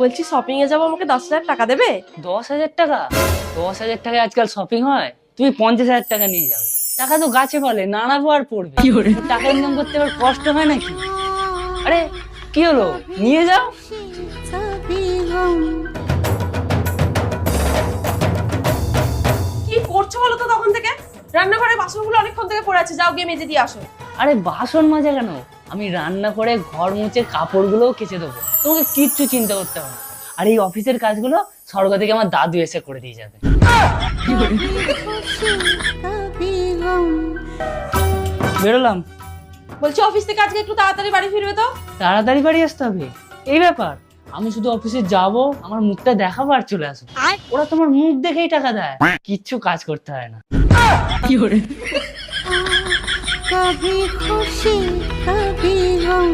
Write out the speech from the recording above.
বলছি শপিং এ যাবো, আমাকে 10,000 টাকা দেবে? 10,000 টাকা? 10,000 টাকায় আজকাল শপিং হয়? তুমি 50,000 টাকা নিয়ে যাও। টাকা তো গাছে ফলে, নাড়াবো আর পড়বে। টাকা ইনকাম করতে আবার কষ্ট হয় নাকি? আরে কি হলো, নিয়ে যাও। কি করছো বলো তো তখন থেকে? রান্নাঘরে বাসনগুলো অনেকক্ষণ থেকে পড়ে আছে, যাও গিয়ে মেজে দিয়ে আসো। আরে বাসন মাজা কেন, আমি রান্না করে ঘর মুছে কাপড়গুলোও কেচে দেবো, তোমাকে কিচ্ছু চিন্তা করতে হবে না। আর এই অফিসের কাজগুলো স্বর্গ থেকে আমার দাদু এসে করে দিয়ে যাবে। বেরোলাম। বলছি অফিস থেকে আজকে একটু তাড়াতাড়ি বাড়ি ফিরবে তো। তাড়াতাড়ি বাড়ি আসতে হবে, এই ব্যাপার? আমি শুধু অফিসে যাব, আমার মুখটা দেখাবো আর চলে আসবো। ওরা তোমার মুখ দেখেই টাকা দেয়, কিচ্ছু কাজ করতে হয় না। कभी खुशी कभी गम